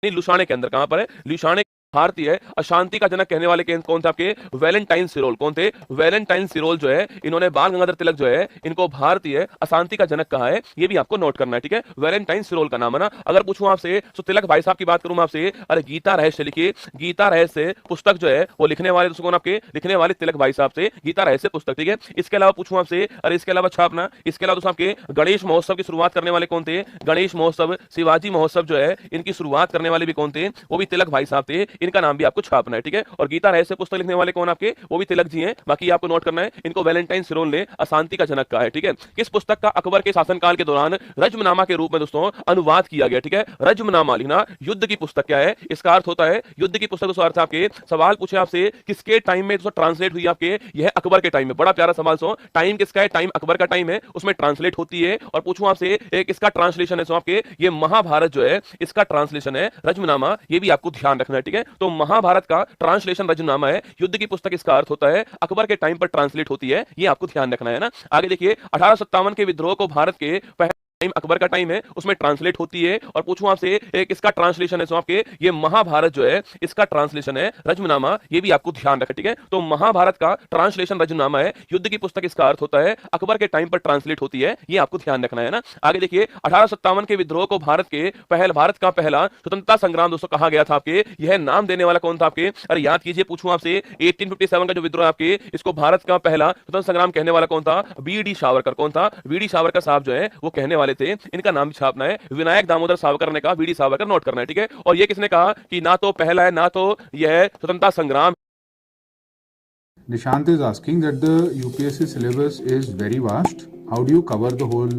नहीं, लुसाने के अंदर कहां पर है? लुसाने भारतीय है। अशांति का जनक कहने वाले कौन थे आपके? वैलेंटाइन सिरोल। कौन थे? वैलेंटाइन सिरोल जो है, इन्होंने बाल गंगाधर तिलक जो है, इनको भारतीय अशांति का जनक कहा है। ये भी आपको नोट करना है, ठीक है? वैलेंटाइन सिरोल का नाम है ना। अगर पूछूं आपसे तो तिलक भाई साहब की बात करूं आपसे, अरे गीता रहस्य लिखिए। गीता रहस्य पुस्तक जो है वो लिखने वाले कौन आपके? लिखने वाले तिलक भाई साहब से गीता रहस्य पुस्तक, ठीक है? इसके अलावा पूछूं आपसे, अरे इसके अलावा छापना, इसके अलावा दोस्तों आपके गणेश महोत्सव की शुरुआत करने वाले कौन थे? गणेश महोत्सव, शिवाजी महोत्सव जो है, इनकी शुरुआत करने वाले भी कौन थे? वो भी तिलक भाई साहब थे। इनका नाम भी आपको छापना है, ठीक है? और गीता रहस्य पुस्तक लिखने वाले कौन आपके? वो भी तिलक जी हैं। बाकी आपको नोट करना है, इनको वैलेंटाइन सिरोल ने अशांति का जनक कहा है, ठीक है? किस पुस्तक का अकबर के शासनकाल के दौरान रज्मनामा के रूप में दोस्तों अनुवाद किया गया, ठीक है? रज्मनामा लिखना, युद्ध की पुस्तक क्या है? इसका अर्थ होता है युद्ध की पुस्तक। अर्थ आपके सवाल पूछे आपसे किसके टाइम में दोस्तों ट्रांसलेट हुई आपके? यह अकबर के टाइम में। बड़ा प्यारा सवाल सो, टाइम किसका है? टाइम अकबर का टाइम है, उसमें ट्रांसलेट होती है। और पूछूं आपसे एक इसका ट्रांसलेशन है सो आपके, ये महाभारत जो है इसका ट्रांसलेशन है रज्मनामा। ये भी आपको ध्यान रखना है, ठीक है? तो महाभारत का ट्रांसलेशन रज्मनामा है। युद्ध की पुस्तक इसका अर्थ होता है अकबर के टाइम पर ट्रांसलेट होती है। ये आपको ध्यान रखना है ना। आगे देखिए, 1857 के विद्रोह को भारत के टाइम अकबर का टाइम है, उसमें ट्रांसलेट होती है। और पूछूं आपसे एक इसका ट्रांसलेशन है सो आपके, ये महाभारत जो है इसका ट्रांसलेशन है रज्मनामा। ये भी आपको ध्यान रखें, ठीक है? तो महाभारत का ट्रांसलेशन रज्मनामा है। युद्ध की पुस्तक इसका अर्थ होता है अकबर के टाइम पर ट्रांसलेट होती है। ये आपको ध्यान रखना है ना। आगे देखिए, 1857 के विद्रोह को भारत का पहला स्वतंत्रता संग्राम दोस्तों कहा गया था आपके। यह नाम देने वाला कौन था आपके? अरे याद कीजिए, पूछूं आपसे 1857 का जो विद्रोह आपके, इसको भारत का पहला स्वतंत्रता संग्राम कहने वाला कौन था? B D Savarkar. कौन था? बी डी सावरकर साहब जो है वो कहने वाले थे। इनका नाम भी छापना है। विनायक दामोदर सावरकर ने कहा, बी डी सावरकर नोट करना है, ठीक है? और ये किसने कहा कि ना तो पहला है ना तो यह स्वतंत्रता संग्राम। Nishant is asking that the UPSC syllabus is very vast. How do you cover the whole?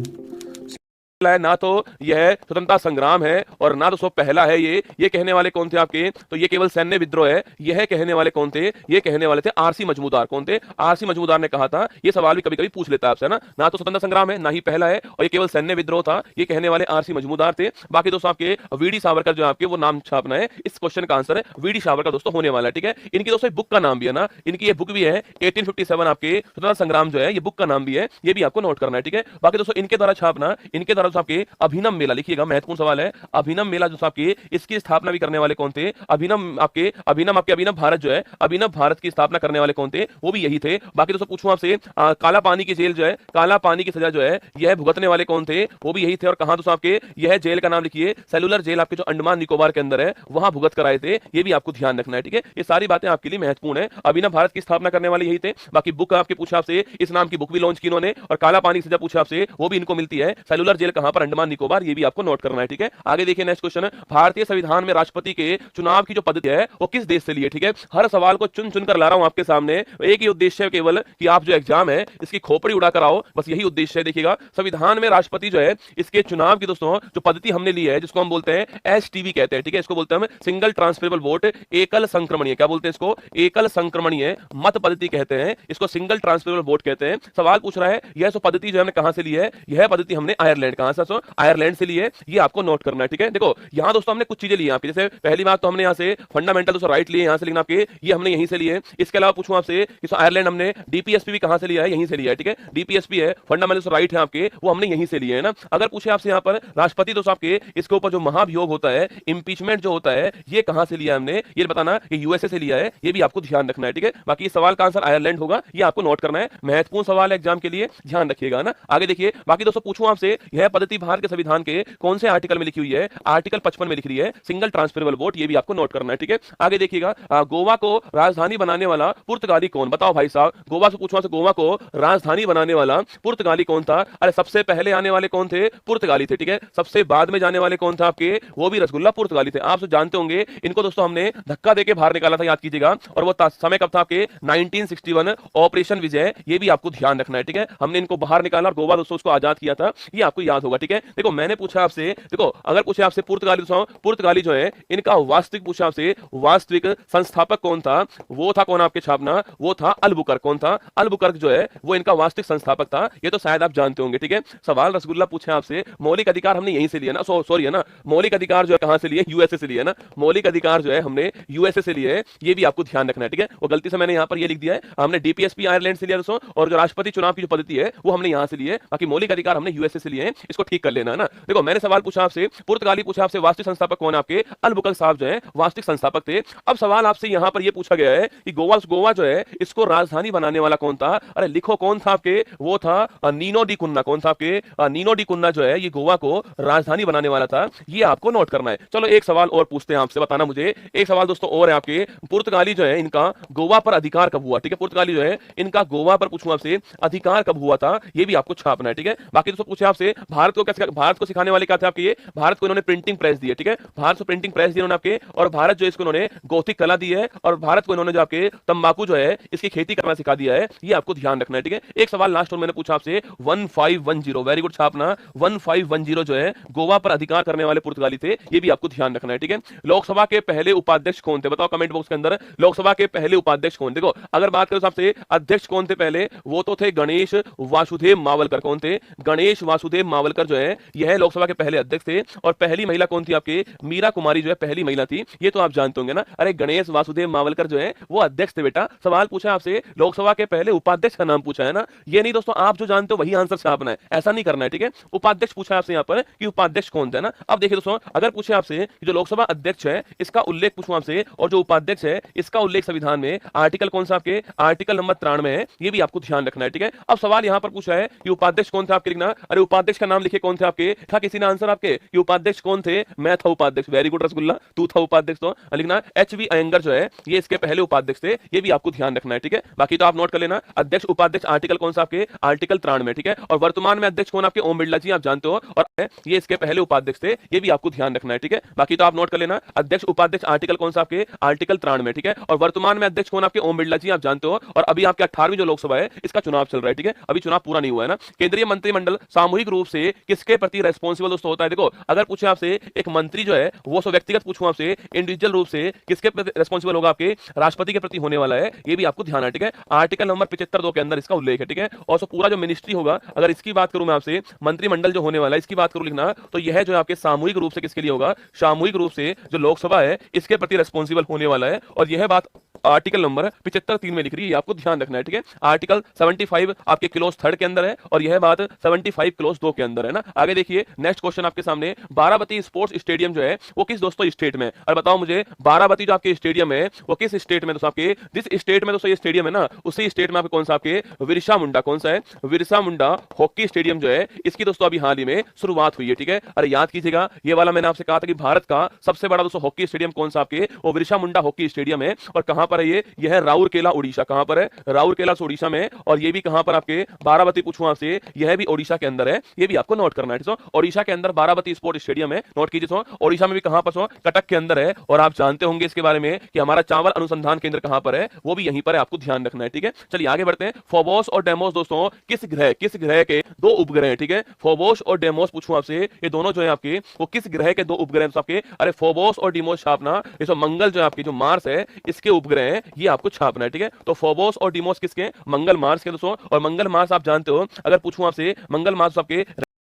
है ना तो यह स्वतंत्रता संग्राम है और ना तो सो पहला है। ये कहने वाले कौन थे आपके? तो ये केवल सैन्य विद्रोह है। यह कहने वाले कौन थे? ये कहने वाले थे आरसी मजमूदार। कौन थे? आरसी मजमूदार ने कहा था। ये सवाल भी कभी कभी पूछ लेता है आपसे ना। ना तो स्वतंत्रता संग्राम है, ना ही पहला है, और ये केवल सैन्य विद्रोह था। ये कहने वाले आरसी मजमूदार थे। बाकी दोस्तों आपके वीडी सावरकर जो आपके वो नाम छापना है। इस क्वेश्चन का आंसर है वीडी सावरकर दोस्तों होने वाला है, ठीक है? इनकी दोस्तों बुक का नाम भी है ना, इनकी ये बुक भी है 1857 आपके स्वतंत्रता संग्राम जो है, ये बुक का नाम भी है। ये भी आपको नोट करना है, ठीक है? बाकी दोस्तों इनके द्वारा छापना, इनके द्वारा आपके अभिनव मेला लिखिएगा, महत्वपूर्ण सवाल है। अभिनव मेला जो आपके, इसकी स्थापना भी करने वाले कौन थे? अभिनव भारत जो है, अभिनव भारत की स्थापना करने वाले कौन थे? वो भी यही थे। बाकी दोस्तों पूछूं आपसे, काला पानी की जेल जो है, काला पानी की सजा जो है, यह भुगतने वाले कौन थे? वो भी यही थे। और कहां दोस्तों आपके यह जेल का नाम लिखिए, सेलुलर जेल आपके जो अंडमान निकोबार के अंदर है, वहां भुगत कराए थे। ये भी आपको ध्यान रखना है, ठीक है? ये सारी बातें आपके लिए महत्वपूर्ण है। अभिनव भारत की स्थापना करने वाले यही थे। बाकी बुक आपके पूछा आपसे, इस नाम की बुक भी लॉन्च की इन्होंने। और काला पानी की सजा पूछा आपसे, वो भी इनको मिलती है। सेलुलर जेल कहां पर? अंडमान निकोबार। ये भी आपको नोट करना है, ठीक है? आगे देखिए नेक्स्ट क्वेश्चन, भारतीय संविधान में राष्ट्रपति के चुनाव की जो पद्धति है वो किस देश से ली है, ठीक है? हर सवाल को चुन चुन कर ला रहा हूं आपके सामने। एक ही उद्देश्य है केवल कि आप जो एग्जाम है इसकी खोपड़ी उड़ा कर आओ, बस यही उद्देश्य है। देखिएगा, संविधान में राष्ट्रपति जो है इसके चुनाव की दोस्तों जो पद्धति हमने ली है, जिसको हम बोलते हैं एसटीवी कहते हैं, ठीक है? इसको बोलते हैं हम सिंगल ट्रांसफरेबल वोट, एकल संक्रमणीय। क्या बोलते हैं इसको? एकल संक्रमणीय मत पद्धति कहते हैं, इसको सिंगल ट्रांसफरेबल वोट कहते हैं। सवाल पूछ रहा है यह सो पद्धति जो हमने कहां से ली है? यह पद्धति हमने आयरलैंड, कहां से? आयरलैंड से ली है। ये आपको नोट करना है, ठीक है? देखो यहां दोस्तों हमने कुछ चीजें ली आपकी, जैसे पहली बात तो हमने यहां से फंडामेंटल दोस्तों राइट लिए, यहां से लिखना आपके, ये हमने यहीं से लिए। इसके अलावा पूछूं आपसे कि आयरलैंड हमने डीपीएसपी भी कहां से लिया है? यहीं से लिया है, ठीक है? डीपीएसपी है, फंडामेंटल राइट है आपके, वो हमने यहीं से लिए है ना। अगर पूछे आपसे यहां पर राष्ट्रपति दोस्तों आपके इसके ऊपर जो महाभियोग होता है, इंपीचमेंट जो होता है, ये कहां से लिया हमने? ये बताना, ये यूएसए से लिया है। ये भी आपको ध्यान रखना है, ठीक है? बाकी इस सवाल का आंसर आयरलैंड होगा, ये आपको नोट करना है। महत्वपूर्ण सवाल है एग्जाम के लिए, ध्यान रखिएगा ना। आगे देखिए, बाकी दोस्तों पूछूं आपसे यह पद्धति भारत के संविधान के कौन से आर्टिकल में लिखी हुई है? आर्टिकल 55 में लिख रही है, सिंगल ट्रांसफरेबल वोट। ये भी आपको नोट करना है, ठीक है? आगे देखिएगा, गोवा को राजधानी बनाने वाला पुर्तगाली कौन? बताओ भाई साहब, गोवा से पूछना, गोवा को राजधानी बनाने वाला पुर्तगाली कौन था? अरे सबसे पहले आने वाले कौन थे? पुर्तगाली थे, ठीक है? सबसे बाद में जाने वाले कौन था आपके? वो भी रसगुल्ला पुर्तगाली थे। आप जानते होंगे इनको दोस्तों, हमने धक्का देके बाहर निकाला था, याद कीजिएगा। और वो समय कब था आपके? 1961, ऑपरेशन विजय। ये भी आपको ध्यान रखना है, ठीक है? हमने इनको बाहर निकाला और गोवा दोस्तों उसको आजाद किया था, ये आपको याद होगा, ठीक है? देखो मैंने पूछा आपसे, देखो अगर पूछे आपसे पुर्तगाली दोस्तों, पुर्तगाली जो है इनका वास्तविक पूछा आपसे, वास्तविक संस्थापक कौन था? वो था कौन आपके छापना? वो था अल्बुकर्क। कौन था? अल्बुकर्क जो है वो इनका वास्तविक संस्थापक था। ये तो शायद आप जानते होंगे, ठीक है? सवाल रसगुल्ला पूछे आपसे, मौलिक अधिकार हमने यहीं से लिया ना, सॉरी है ना, मौलिक अधिकार जो है कहां से लिए? यूएसए से लिए ना। मौलिक अधिकार जो है हमने यूएसए से लिए, ये भी आपको ध्यान रखना है, ठीक है? वो गलती से मैंने यहां पर ये लिख दिया है, हमने डीपीएसपी आयरलैंड से लिया दोस्तों, और जो राष्ट्रपति चुनाव की जो पद्धति है वो हमने यहां से लिए। बाकी मौलिक अधिकार हमने यूएसए से लिए, इसको इसको ठीक कर लेना है ना। देखो मैंने सवाल पूछा आपसे, पुर्तगाली पूछा आपसे वास्तविक संस्थापक कौन है आपके, अलबुकर्क साहब जो है वास्तविक संस्थापक थे। अब सवाल आपसे यहां पर यह पूछा गया है कि गोवा जो है इसको राजधानी बनाने वाला कौन था। अरे लिखो कौन था आपके, वो था नीनो डी कुन्ना। कौन था आपके, नीनो डी कुन्ना जो है ये गोवा को राजधानी बनाने वाला था, ये आपको नोट करना है। चलो एक सवाल और पूछते हैं आपसे, बताना मुझे। एक सवाल दोस्तों और है आपके, पुर्तगाली जो है इनका गोवा पर अधिकार कब हुआ, ठीक है। पुर्तगाली जो है इनका गोवा पर पूछूं आपसे अधिकार कब हुआ था, ये भी आपको छापना है, ठीक है। बाकी दोस्तों पूछे आपसे भारत को कैसे, भारत को सिखाने वाले क्या थे आपके, ये भारत को इन्होंने प्रिंटिंग प्रेस दी है, ठीक है। भारत को प्रिंटिंग प्रेस दी इन्होंने आपके, और भारत जो इसको इन्होंने गौथिक कला दी है, और भारत को इन्होंने जो आपके तंबाकू जो है इसकी खेती करना सिखा दिया है, ये आपको ध्यान रखना है, ठीक है। एक सवाल लास्ट और मैंने पूछा आपसे 1510, वेरी गुड छापना, 1510 जो है गोवा पर अधिकार करने वाले पुर्तगाली थे, ये भी आपको ध्यान रखना है, ठीक है। लोकसभा के पहले उपाध्यक्ष कौन थे, बताओ कमेंट बॉक्स के अंदर, लोकसभा के पहले उपाध्यक्ष कौन। देखो अगर बात करें सबसे अध्यक्ष कौन थे पहले, वो तो थे गणेश वासुदेव मावलकर। कौन थे, गणेश वासुदेव मावलकर जो है यह लोकसभा के पहले अध्यक्ष थे। और पहली महिला कौन थी आपके, मीरा कुमारी जो है पहली महिला थी, ये तो आप जानते होंगे ना। अरे गणेश वासुदेव मावलकर जो है वो अध्यक्ष थे बेटा। सवाल पूछा आपसे लोकसभा के पहले उपाध्यक्ष का नाम पूछा है ना, ये नहीं दोस्तों आप जो जानते हो वही आंसर छापना है, ऐसा नहीं करना है, ठीक है। उपाध्यक्ष पूछा आपसे यहाँ पर कि उपाध्यक्ष कौन थे ना। अब देखिए दोस्तों अगर पूछे आपसे कि जो लोकसभा अध्यक्ष है इसका उल्लेख पूछूं आपसे, और जो उपाध्यक्ष है इसका उल्लेख संविधान में आर्टिकल कौन सा आपके, आर्टिकल नंबर 93 है, ये भी आपको ध्यान रखना है, ठीक है। अब सवाल यहां पर पूछा है कि उपाध्यक्ष कौन थे आपके, लिखना। अरे उपाध्यक्ष का नाम लिखे कौन थे आपके, था किसी ने आंसर आपके कि उपाध्यक्ष कौन थे, मैं था उपाध्यक्ष, वेरी गुड रसगुल्ला, तू था उपाध्यक्ष, तो लिखना एचवी अयंगर जो है ये इसके पहले उपाध्यक्ष थे, ये भी आपको ध्यान रखना है, ठीक है। बाकी तो आप नोट कर लेना, अध्यक्ष उपाध्यक्ष आर्टिकल कौन सा आपके, आर्टिकल 93, ठीक है। और वर्तमान में अध्यक्ष कौन आपके, ओम बिरला जी, आप जानते हो, और ये इसके पहले उपाध्यक्ष थे, ये भी आपको ध्यान रखना है, ठीक है। बाकी तो आप नोट कर लेना, अध्यक्ष उपाध्यक्ष आर्टिकल कौन सा आपके, आर्टिकल 93, ठीक है। और वर्तमान में अध्यक्ष कौन आपके, ओम बिरला जी, आप जानते हो। और अभी आपके 18वीं जो लोकसभा है इसका चुनाव चल रहा है, ठीक है, अभी चुनाव पूरा नहीं हुआ है ना। केंद्रीय मंत्रिमंडल सामूहिक रूप से किसके प्रति रेस्पॉन्सिबल दोस्तों होता है। देखो अगर पूछे आपसे एक मंत्री जो है वो सो व्यक्तिगत पूछूं आपसे, इंडिविजुअल रूप से किसके प्रति रेस्पॉन्सिबल होगा, आपके राष्ट्रपति के प्रति होने वाला है, ये भी आपको ध्यान है, ठीक है। आर्टिकल नंबर 75(2) के अंदर इसका उल्लेख है, ठीक है। और पूरा जो मिनिस्ट्री होगा, अगर इसकी बात करूं मैं आपसे, मंत्रिमंडल जो होने वाला है इसकी बात करूं लिखना, तो यह जो आपके सामूहिक रूप से किसके लिए होगा, सामूहिक रूप से जो लोकसभा है इसके प्रति रेस्पॉन्सिबल होने वाला है। और यह बात आर्टिकल नंबर 75(3) में लिख रही है, आपको ध्यान रखना है, ठीक है। आर्टिकल 75 आपके क्लोज 3 के अंदर है, और यह बात 75 क्लोज 2 के अंदर है ना। आगे देखिए नेक्स्ट क्वेश्चन आपके सामने, बाराबती स्पोर्ट्स स्टेडियम जो है वो किस दोस्तों स्टेट में, और बताओ मुझे बाराबती जो आपके स्टेडियम है वो किस स्टेट में दोस्तों, आपके जिस स्टेट में दोस्तों ये स्टेडियम है ना उसी स्टेट में आपके कौन सा, आपके बिरसा मुंडा, कौन सा है, बिरसा मुंडा हॉकी स्टेडियम जो है इसकी दोस्तों अभी हाल ही में शुरुआत हुई है, ठीक है। अरे याद कीजिएगा ये वाला मैंने आपसे कहा था कि भारत का सबसे बड़ा दोस्तों हॉकी स्टेडियम कौन सा, आपके वो बिरसा मुंडा हॉकी स्टेडियम है। और कहां पर है ये, यह है राउरकेला उड़ीसा। कहां पर है, राउरकेला उड़ीसा में। और ये भी कहां पर आपके, बाराबती पूछूं आपसे, यह भी ओडिशा के अंदर है, ये भी आपको नोट करना है। ओडिशा के अंदर बाराबती स्पोर्ट स्टेडियम है, नोट कीजिए। ओडिशा में भी कहां पर, कटक के अंदर है। और आप जानते होंगे इसके बारे में कि हमारा चावल अनुसंधान केंद्र कहां पर है, वो भी यहीं पर है, आपको ध्यान रखना है, ठीक है। चलिए आगे बढ़ते हैं। फोबोस और डेमोस दोस्तों किस ग्रह के दो उपग्रह हैं, ठीक है। फोबोस और डेमोस पूछूं आपसे, ये दोनों जो है आपके वो किस ग्रह के दो उपग्रह हैं आपके। अरे फोबोस और डिमोस छापना, ये मंगल जो है आपकी जो मार्स है इसके उपग्रह हैं, ये आपको छापना है, ठीक है। तो फोबोस और डिमोस किसके, मंगल मार्स के दोस्तों। और मंगल मार्स आप जानते हो, अगर पूछूं आपसे मंगल मार्स आपके